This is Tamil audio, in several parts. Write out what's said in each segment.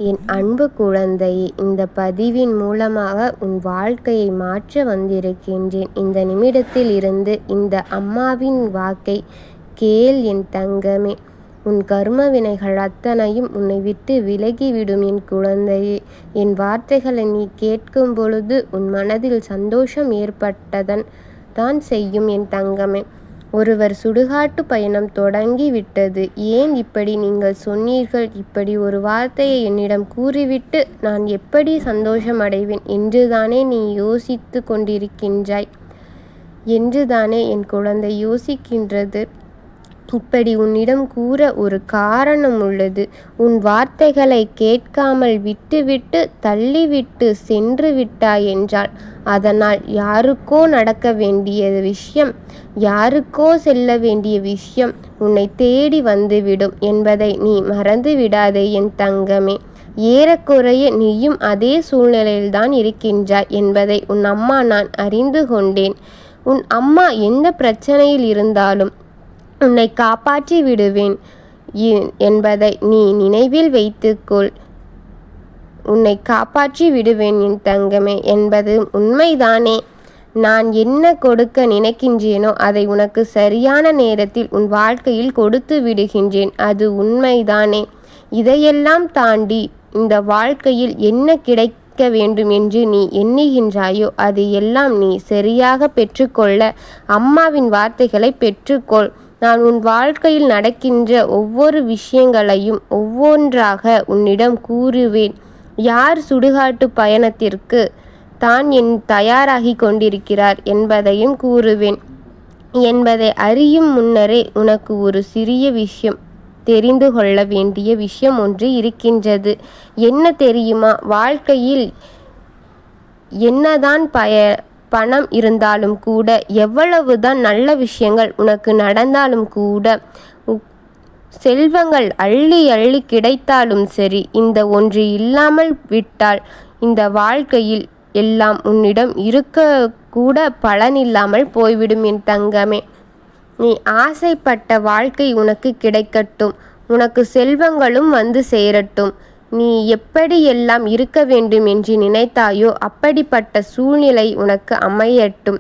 என் அன்பு குழந்தையே, இந்த பதிவின் மூலமாக உன் வாழ்க்கையை மாற்ற வந்திருக்கின்றேன். இந்த நிமிடத்தில் இருந்து இந்த அம்மாவின் வாக்கை கேள் என் தங்கமே. உன் கர்ம வினைகள் அத்தனையும் உன்னை விட்டு விலகிவிடும் என் குழந்தையே. என் வார்த்தைகளை நீ கேட்கும் பொழுது உன் மனதில் சந்தோஷம் ஏற்பட்டதன் தான் செய்யும் என் தங்கமே. ஒருவர் சுடுகாட்டு பயணம் தொடங்கி விட்டது. ஏன் இப்படி நீங்கள் சொன்னீர்கள்? இப்படி ஒரு வார்த்தையை என்னிடம் கூறிவிட்டு நான் எப்படி சந்தோஷம் அடைவேன் என்றுதானே நீ யோசித்து கொண்டிருக்கின்றாய் என்றுதானே என் குழந்தை யோசிக்கின்றது. இப்படி உன்னிடம் கூற ஒரு காரணம் உள்ளது. உன் வார்த்தைகளை கேட்காமல் விட்டுவிட்டு தள்ளிவிட்டு சென்று விட்டாய் என்றால் அதனால் யாருக்கோ நடக்க வேண்டிய விஷயம், யாருக்கோ செல்ல வேண்டிய விஷயம் உன்னை தேடி வந்துவிடும் என்பதை நீ மறந்து விடாதே என் தங்கமே. ஏறக்குறைய நீயும் அதே சூழ்நிலையில்தான் இருக்கின்றாய் என்பதை உன் அம்மா நான் அறிந்து கொண்டேன். உன் அம்மா எந்த பிரச்சனையில் இருந்தாலும் உன்னை காப்பாற்றி விடுவேன் என்பதை நீ நினைவில் வைத்துக்கொள். உன்னை காப்பாற்றி விடுவேன் என் தங்கமே என்பது உண்மைதானே. நான் என்ன கொடுக்க நினைக்கின்றேனோ அதை உனக்கு சரியான நேரத்தில் உன் வாழ்க்கையில் கொடுத்து விடுகின்றேன். அது உண்மைதானே. இதையெல்லாம் தாண்டி இந்த வாழ்க்கையில் என்ன கிடைக்க வேண்டும் என்று நீ எண்ணுகின்றாயோ அது எல்லாம் நீ சரியாக பெற்றுக்கொள்ள அம்மாவின் வார்த்தைகளை பெற்றுக்கொள். நான் உன் வாழ்க்கையில் நடக்கின்ற ஒவ்வொரு விஷயங்களையும் ஒவ்வொன்றாக உன்னிடம் கூறுவேன். யார் சுடுகாட்டு பயணத்திற்கு தான் தயாராகி கொண்டிருக்கிறார் என்பதையும் கூறுவேன் என்பதை அறியும் முன்னரே உனக்கு ஒரு சிறிய விஷயம் தெரிந்து கொள்ள வேண்டிய விஷயம் ஒன்று இருக்கின்றது. என்ன தெரியுமா? வாழ்க்கையில் என்னதான் பணம் இருந்தாலும் கூட, எவ்வளவுதான் நல்ல விஷயங்கள் உனக்கு நடந்தாலும் கூட, செல்வங்கள் அள்ளி அள்ளி கிடைத்தாலும் சரி, இந்த ஒன்று இல்லாமல் விட்டால் இந்த வாழ்க்கையில் எல்லாம் உன்னிடம் இருக்க கூட பலனில்லாமல் போய்விடும் என் தங்கமே. நீ ஆசைப்பட்ட வாழ்க்கை உனக்கு கிடைக்கட்டும். உனக்கு செல்வங்களும் வந்து சேரட்டும். நீ எப்படியெல்லாம் இருக்க வேண்டும் என்று நினைத்தாயோ அப்படிப்பட்ட சூழ்நிலை உனக்கு அமையட்டும்.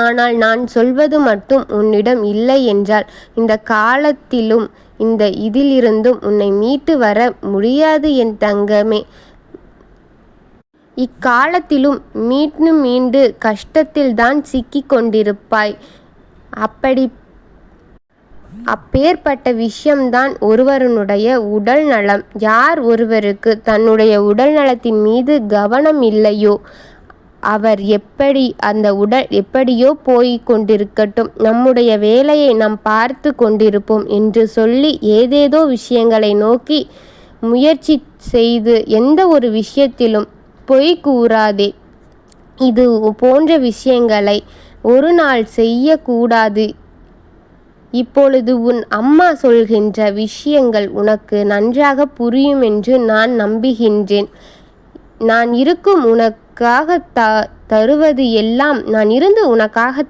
ஆனால் நான் சொல்வது மட்டும் உன்னிடம் இல்லை என்றால் இந்த காலத்திலும் இந்த இதிலிருந்தும் உன்னை மீட்டு வர முடியாது என் தங்கமே. இக்காலத்திலும் மீண்டு கஷ்டத்தில்தான் சிக்கி கொண்டிருப்பாய். அப்பேற்பட்ட விஷயம்தான் ஒருவருடைய உடல் நலம். யார் ஒருவருக்கு தன்னுடைய உடல் நலத்தின் மீது கவனம் இல்லையோ அவர் அந்த உடல் எப்படியோ போய் கொண்டிருக்கட்டும், நம்முடைய வேலையை நாம் பார்த்து கொண்டிருப்போம் என்று சொல்லி ஏதேதோ விஷயங்களை நோக்கி முயற்சி செய்து எந்த ஒரு விஷயத்திலும் பொய் கூறாதே. இது போன்ற விஷயங்களை ஒரு நாள் செய்யக்கூடாது. இப்பொழுது உன் அம்மா சொல்கின்ற விஷயங்கள் உனக்கு நன்றாக புரியும் என்று நான் நம்புகின்றேன். நான் இருந்து உனக்காக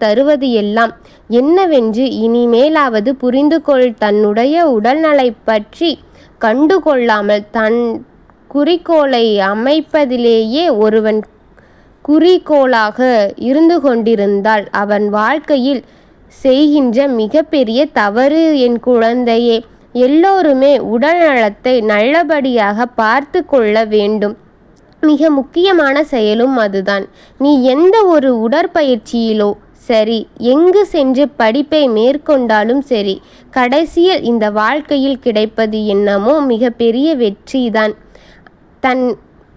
தருவது எல்லாம் என்னவென்று இனிமேலாவது புரிந்து கொள். தன்னுடைய உடல்நலை பற்றி கண்டுகொள்ளாமல் தன் குறிக்கோளை அமைப்பதிலேயே ஒருவன் குறிக்கோளாக இருந்து கொண்டிருந்தால் அவன் வாழ்க்கையில் செய்கின்ற மிகப்பெரிய தவறு என் குழந்தையே. எல்லோருமே உடல் நலத்தை நல்லபடியாக பார்த்து கொள்ள வேண்டும். மிக முக்கியமான செயலும் அதுதான். நீ எந்த ஒரு உடற்பயிற்சியிலோ சரி, எங்கு சென்று படிப்பை மேற்கொண்டாலும் சரி, கடைசியில் இந்த வாழ்க்கையில் கிடைப்பது என்னமோ மிகப்பெரிய வெற்றிதான்.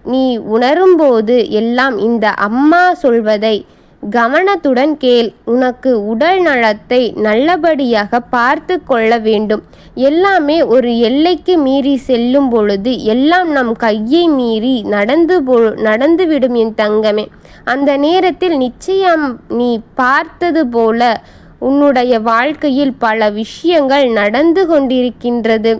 நீ உணரும்போது எல்லாம் இந்த அம்மா சொல்வதை கவனத்துடன் கேள். உனக்கு உடல் நலத்தை நல்லபடியாக பார்த்து கொள்ள வேண்டும். எல்லாமே ஒரு எல்லைக்கு மீறி செல்லும் பொழுது எல்லாம் நம் கையை மீறி நடந்துவிடும் என் தங்கமே. அந்த நேரத்தில் நிச்சயம் நீ பார்த்தது போல உன்னுடைய வாழ்க்கையில் பல விஷயங்கள் நடந்து கொண்டிருக்கின்றது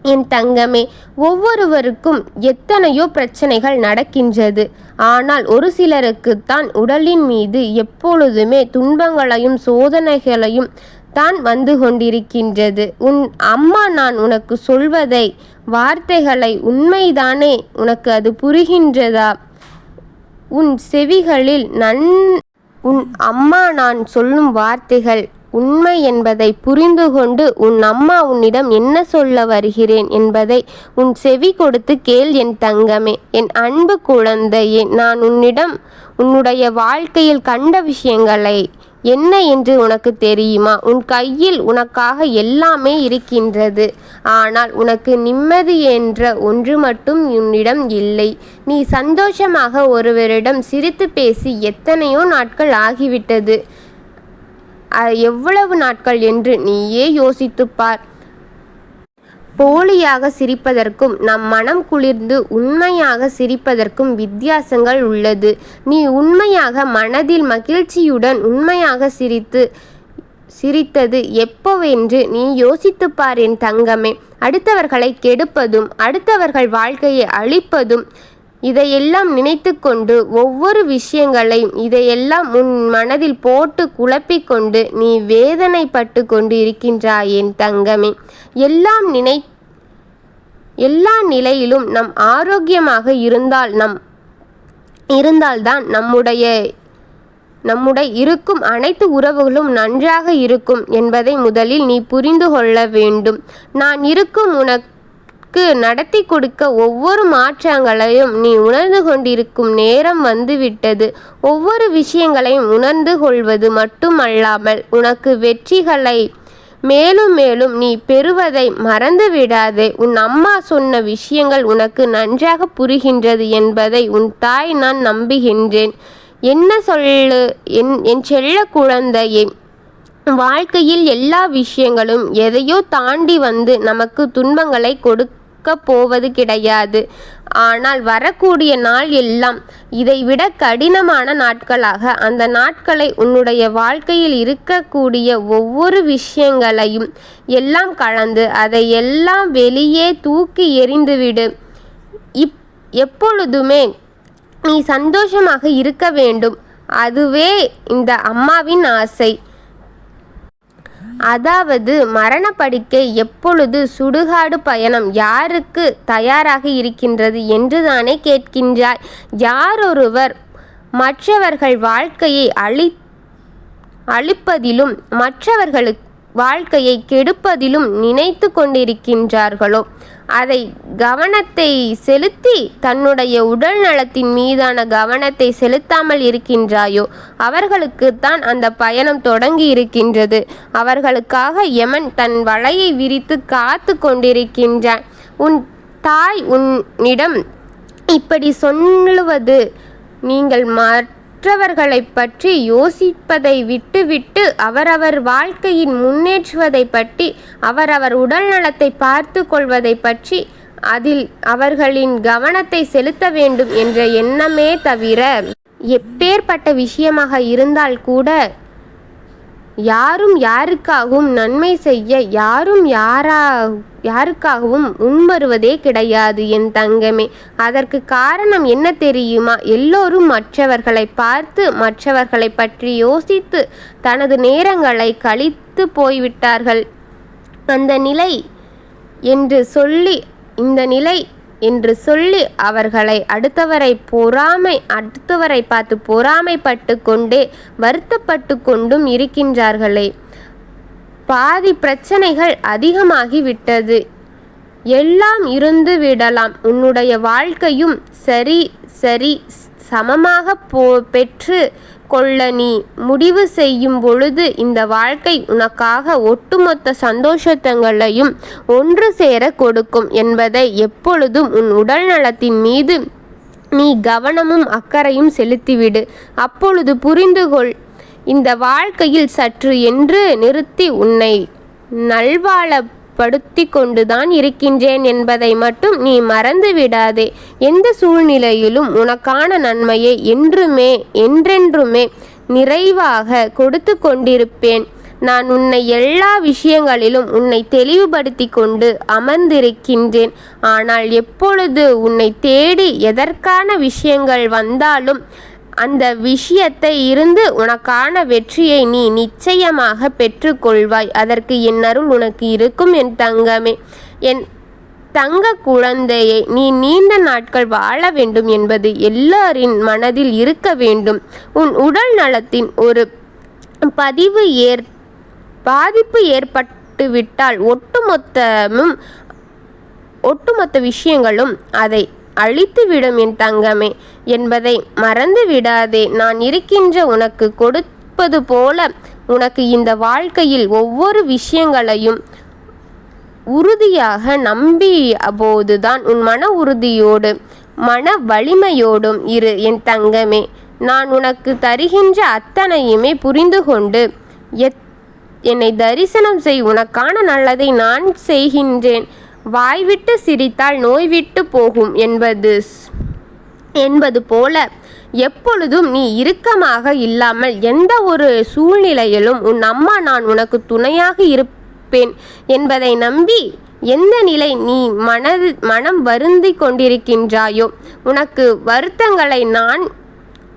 என் தங்கமே. ஒவ்வொருவருக்கும் எத்தனையோ பிரச்சனைகள் நடக்கின்றது. ஆனால் ஒரு சிலருக்குத்தான் உடலின் மீது எப்பொழுதுமே துன்பங்களையும் சோதனைகளையும் தான் வந்து கொண்டிருக்கின்றது. உன் அம்மா நான் உனக்கு சொல்வதை வார்த்தைகளை. உண்மைதானே? உனக்கு அது புரிகின்றதா? உன் செவிகளில் உன் அம்மா நான் சொல்லும் வார்த்தைகள் உண்மை என்பதை புரிந்து கொண்டு உன் அம்மா உன்னிடம் என்ன சொல்ல வருகிறேன் என்பதை உன் செவி கொடுத்து கேள் என் தங்கமே, என் அன்பு குழந்தையே. நான் உன்னுடைய வாழ்க்கையில் கண்ட விஷயங்களை என்ன என்று உனக்கு தெரியுமா? உன் கையில் உனக்காக எல்லாமே இருக்கின்றது. ஆனால் உனக்கு நிம்மதி என்ற ஒன்று மட்டும் உன்னிடம் இல்லை. நீ சந்தோஷமாக ஒருவரிடம் சிரித்து பேசி எத்தனையோ நாட்கள் ஆகிவிட்டது. எவ்வளவு நாட்கள் என்று நீயே யோசித்துப்பார். போலியாக சிரிப்பதற்கும் நம் மனம் குளிர்ந்து உண்மையாக சிரிப்பதற்கும் வித்தியாசங்கள் உள்ளது. நீ உண்மையாக மனதில் மகிழ்ச்சியுடன் உண்மையாக சிரித்தது எப்போவென்று நீ யோசித்துப்பார் என் தங்கமே. அடுத்தவர்களை கெடுப்பதும் அடுத்தவர்கள் வாழ்க்கையை அழிப்பதும் இதையெல்லாம் நினைத்து கொண்டு ஒவ்வொரு விஷயங்களையும் இதையெல்லாம் உன் மனதில் போட்டு குழப்பிக்கொண்டு நீ வேதனைப்பட்டு கொண்டு இருக்கின்றாய் என் தங்கமே. எல்லா நிலையிலும் நம் ஆரோக்கியமாக இருந்தால்தான் நம்முடைய இருக்கும் அனைத்து உறவுகளும் நன்றாக இருக்கும் என்பதை முதலில் நீ புரிந்து கொள்ள வேண்டும். நான் இருக்கும் உனக்கு நடத்தி கொடுக்க ஒவ்வொரு மாற்றங்களையும் நீ உணர்ந்து கொண்டிருக்கும் நேரம் வந்துவிட்டது. ஒவ்வொரு விஷயங்களையும் உணர்ந்து கொள்வது மட்டுமல்லாமல் உனக்கு வெற்றிகளை மேலும் மேலும் நீ பெறுவதை மறந்து விடாதே. உன் அம்மா சொன்ன விஷயங்கள் உனக்கு நன்றாக புரிகின்றது என்பதை உன் தாய் நான் நம்புகின்றேன். என்ன சொல்லு என் செல்ல குழந்தையே, வாழ்க்கையில் எல்லா விஷயங்களும் எதையோ தாண்டி வந்து நமக்கு துன்பங்களை கொடுக்க போவது கிடையாது. ஆனால் வரக்கூடிய நாள் எல்லாம் இதைவிட கடினமான நாட்களாக அந்த நாட்களை உன்னுடைய வாழ்க்கையில் இருக்கக்கூடிய ஒவ்வொரு விஷயங்களையும் எல்லாம் கலந்து அதை எல்லாம் வெளியே தூக்கி எறிந்துவிடு. எப்பொழுதுமே நீ சந்தோஷமாக இருக்க வேண்டும். அதுவே இந்த அம்மாவின் ஆசை. அதாவது மரணப்படுக்கை எப்பொழுது சுடுகாடு பயணம் யாருக்கு தயாராக இருக்கின்றது என்றுதானே கேட்கின்றாய். யாரொருவர் மற்றவர்கள் வாழ்க்கையை அழிப்பதிலும் மற்றவர்களுக்கு வாழ்க்கையை கெடுப்பதிலும் நினைத்து கொண்டிருக்கின்றார்களோ அதை கவனத்தை செலுத்தி தன்னுடைய உடல் நலத்தின் மீதான கவனத்தை செலுத்தாமல் இருக்கின்றாயோ அவர்களுக்குத்தான் அந்த பயணம் தொடங்கி இருக்கின்றது. அவர்களுக்காக யமன் தன் வலையை விரித்து காத்து கொண்டிருக்கின்றான். உன் தாய் உன்னிடம் இப்படி சொல்லுவது நீங்கள் மற்றவர்களை பற்றி யோசிப்பதை விட்டுவிட்டு அவரவர் வாழ்க்கையின் முன்னேற்றுவதை பற்றி அவரவர் உடல் நலத்தை பார்த்து கொள்வதை பற்றி அதில் அவர்களின் கவனத்தை செலுத்த வேண்டும் என்ற எண்ணமே தவிர எப்பேற்பட்ட விஷயமாக இருந்தால் கூட யாரும் யாருக்காகவும் நன்மை செய்ய யாருக்காகவும் முன்வருவதே கிடையாது என் தங்கமே. அதற்கு காரணம் என்ன தெரியுமா? எல்லோரும் மற்றவர்களை பார்த்து மற்றவர்களை பற்றி யோசித்து தனது நேரங்களை கழித்து போய்விட்டார்கள். அந்த நிலை என்று சொல்லி இந்த நிலை என்று சொல்லி அவர்களை அடுத்தவரை பார்த்து பொறாமைப்பட்டு கொண்டே வருத்தப்பட்டு கொண்டும் இருக்கின்றார்களே. பாதி பிரச்சனைகள் அதிகமாகிவிட்டது. எல்லாம் இருந்து விடலாம். உன்னுடைய வாழ்க்கையும் சரி சமமாக பெற்று கொள்ள நீ முடிவு செய்யும் பொழுது இந்த வாழ்க்கை உனக்காக ஒட்டுமொத்த சந்தோஷங்களையும் ஒன்று சேர கொடுக்கும் என்பதை எப்பொழுதும் உன் உடல் நலத்தின் மீது நீ கவனமும் அக்கறையும் செலுத்திவிடு. அப்பொழுது புரிந்துகொள், இந்த வாழ்க்கையில் சற்று என்று நிறுத்தி உன்னை நல்வாழப்படுத்தி கொண்டுதான் இருக்கின்றேன் என்பதை மட்டும் நீ மறந்து விடாதே. எந்த சூழ்நிலையிலும் உனக்கான நன்மையை என்றென்றுமே நிறைவாக கொடுத்து கொண்டிருப்பேன். நான் உன்னை எல்லா விஷயங்களிலும் உன்னை தெளிவுபடுத்தி கொண்டு அமர்ந்திருக்கின்றேன். ஆனால் எப்பொழுது உன்னை தேடி எதற்கான விஷயங்கள் வந்தாலும் அந்த விஷயத்தை இருந்து உனக்கான வெற்றியை நீ நிச்சயமாக பெற்றுக்கொள்வாய். அதற்கு என் அருள் உனக்கு இருக்கும் என் தங்கமே. தங்க குழந்தையே, நீ நீண்ட நாட்கள் வாழ வேண்டும் என்பது எல்லாரின் மனதில் இருக்க வேண்டும். உன் உடல் நலத்தின் ஒரு பாதிப்பு ஏற்பட்டுவிட்டால் ஒட்டுமொத்த விஷயங்களும் அதை அழித்துவிடும் என் தங்கமே என்பதை மறந்து விடாதே. நான் இருக்கின்ற உனக்கு கொடுப்பது போல உனக்கு இந்த வாழ்க்கையில் ஒவ்வொரு விஷயங்களையும் உறுதியாக நம்பிய போதுதான் உன் மன உறுதியோடு மன வலிமையோடும் இரு என் தங்கமே. நான் உனக்கு தருகின்ற அத்தனையுமே புரிந்து கொண்டு என்னை தரிசனம் செய். உனக்கான நல்லதை நான் செய்கின்றேன். வாய்விட்டு சிரித்தால் நோய் விட்டு போகும் என்பது போல எப்பொழுதும் நீ இறுக்கமாக இல்லாமல் எந்த ஒரு சூழ்நிலையிலும் உன் அம்மா நான் உனக்கு துணையாக இருப்பேன் என்பதை நம்பி எந்த நிலை நீ மனம் வருந்தி கொண்டிருக்கின்றாயோ உனக்கு வருத்தங்களை நான்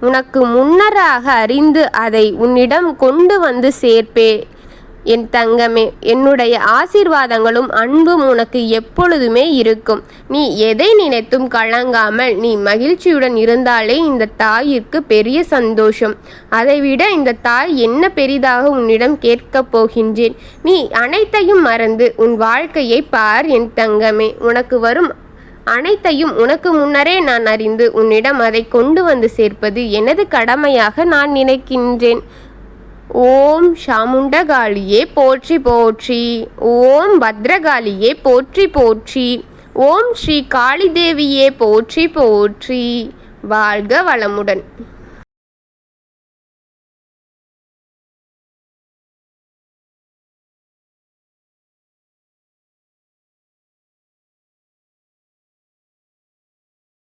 உனக்கு முன்னராக அறிந்து அதை உன்னிடம் கொண்டு வந்து சேர்ப்பேன் என் தங்கமே. என்னுடைய ஆசீர்வாதங்களும் அன்பும் உனக்கு எப்பொழுதுமே இருக்கும். நீ எதை நினைத்தும் கலங்காமல் நீ மகிழ்ச்சியுடன் இருந்தாலே இந்த தாயிற்கு பெரிய சந்தோஷம். அதைவிட இந்த தாய் என்ன பெரிதாக உன்னிடம் கேட்கப் போகின்றேன். நீ அனைத்தையும் மறந்து உன் வாழ்க்கையை பார் என் தங்கமே. உனக்கு வரும் அனைத்தையும் உனக்கு முன்னரே நான் அறிந்து உன்னிடம் அதை கொண்டு வந்து சேர்ப்பது எனது கடமையாக நான் நினைக்கின்றேன். ஓம் சாமுண்டகாளியே போற்றி போற்றி. ஓம் பத்ரகாளியே போற்றி போற்றி. ஓம் ஸ்ரீ காளிதேவியே போற்றி போற்றி. வாழ்க வளமுடன்.